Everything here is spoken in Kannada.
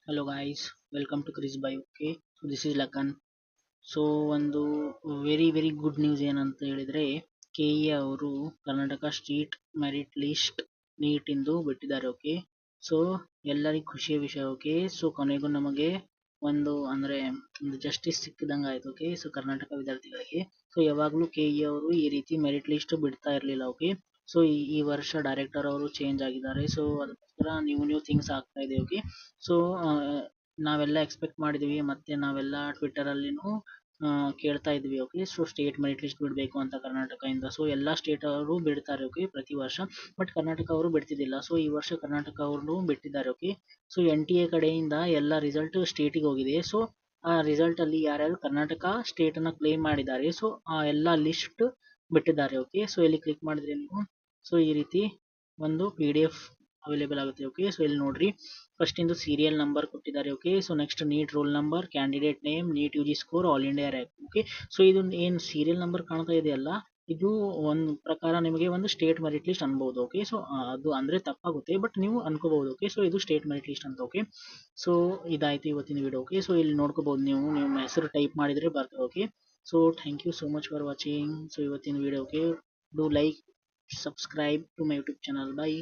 Hello guys, welcome to Chris Bhai. Okay, so this is Lakan. So ಒಂದು ವೆರಿ ಗುಡ್ ನ್ಯೂಸ್ ಏನಂತ ಹೇಳಿದ್ರೆ ಕೆ ಇ ಅವರು Karnataka state merit list NEET ಇಂದು ಬಿಟ್ಟಿದ್ದಾರೆ. ಓಕೆ, ಸೊ ಎಲ್ಲರಿಗೂ ಖುಷಿಯ ವಿಷಯ. ಓಕೆ, ಸೊ ಕೊನೆಗೂ ನಮಗೆ ಒಂದು ಜಸ್ಟಿಸ್ ಸಿಕ್ಕಿದಂಗೆ ಆಯ್ತು. ಓಕೆ, ಸೊ ಕರ್ನಾಟಕ ವಿದ್ಯಾರ್ಥಿಗಳಿಗೆ. ಸೊ ಯಾವಾಗಲೂ ಕೆ ಇ ಅವರು ಈ ರೀತಿ ಮೆರಿಟ್ ಲಿಸ್ಟ್ ಬಿಡ್ತಾ ಇರಲಿಲ್ಲ. ಓಕೆ, ಸೊ ಈ ವರ್ಷ ಡೈರೆಕ್ಟರ್ ಅವರು ಚೇಂಜ್ ಆಗಿದ್ದಾರೆ. ಸೊ ಅದಕ್ಕೋಸ್ಕರ ನ್ಯೂ ಥಿಂಗ್ಸ್ ಆಗ್ತಾ ಇದೆ. ಓಕೆ, ಸೊ ನಾವೆಲ್ಲ ಎಕ್ಸ್ಪೆಕ್ಟ್ ಮಾಡಿದ್ವಿ, ಮತ್ತೆ ನಾವೆಲ್ಲ ಟ್ವಿಟರ್ ಅಲ್ಲಿನೂ ಕೇಳ್ತಾ ಇದ್ವಿ. Okay, so state merit list ಬಿಡಬೇಕು ಅಂತ ಕರ್ನಾಟಕ ಇಂದ. ಸೊ ಎಲ್ಲಾ ಸ್ಟೇಟ್ ಅವರು ಬಿಡ್ತಾರೆ. ಓಕೆ, ಪ್ರತಿ ವರ್ಷ. ಬಟ್ ಕರ್ನಾಟಕ ಅವರು ಬಿಡ್ತಿದ್ದಿಲ್ಲ. ಸೊ ಈ ವರ್ಷ ಕರ್ನಾಟಕ ಅವರು ಬಿಟ್ಟಿದ್ದಾರೆ. ಓಕೆ, ಸೊ NTA ಕಡೆಯಿಂದ ಎಲ್ಲ ರಿಸಲ್ಟ್ ಸ್ಟೇಟಿಗೆ ಹೋಗಿದೆ. ಸೊ ಆ ರಿಸಲ್ಟ್ ಅಲ್ಲಿ ಯಾರ್ಯಾರು ಕರ್ನಾಟಕ ಸ್ಟೇಟ್ ಅನ್ನ ಕ್ಲೇಮ್ ಮಾಡಿದ್ದಾರೆ, ಸೊ ಆ ಎಲ್ಲ ಲಿಸ್ಟ್ ಬಿಟ್ಟಿದ್ದಾರೆ. ಓಕೆ, ಸೊ ಇಲ್ಲಿ ಕ್ಲಿಕ್ ಮಾಡಿದ್ರೆ ನೀವು ಸೊ ಈ ರೀತಿ ಒಂದು PDF ಅವೈಲೇಬಲ್ ಆಗುತ್ತೆ. ಓಕೆ, ಸೊ ಇಲ್ಲಿ ನೋಡ್ರಿ, ಫಸ್ಟ್ ಇಂದು ಸೀರಿಯಲ್ ನಂಬರ್ ಕೊಟ್ಟಿದ್ದಾರೆ. Okay, so next NEET roll number, candidate name, NEET UG score, all India rank. Okay, so ಇದು ಏನು ಸೀರಿಯಲ್ ನಂಬರ್ ಕಾಣ್ತಾ ಇದೆಯಲ್ಲ, ಇದು ಒಂದು ಪ್ರಕಾರ ನಿಮಗೆ ಒಂದು ಸ್ಟೇಟ್ ಮೆರಿಟ್ ಲಿಸ್ಟ್ ಅನ್ಬಹುದು. ಓಕೆ, ಸೊ ಅದು ಅಂದ್ರೆ ತಪ್ಪಾಗುತ್ತೆ, ಬಟ್ ನೀವು ಅನ್ಕೋಬಹುದು. ಓಕೆ, ಸೊ ಇದು ಸ್ಟೇಟ್ ಮೆರಿಟ್ ಲಿಸ್ಟ್ ಅಂತ. ಓಕೆ, ಸೊ ಇದಾಯ್ತು ಇವತ್ತಿನ ವಿಡಿಯೋ. ಓಕೆ, ಸೊ ಇಲ್ಲಿ ನೋಡ್ಕೋಬಹುದು, ನೀವು ನಿಮ್ಮ ಹೆಸರು ಟೈಪ್ ಮಾಡಿದ್ರೆ ಬರ್ತದೆ. Okay, so thank you so much for watching. So ಇವತ್ತಿನ video. Okay, do like, subscribe to my YouTube channel. Bye.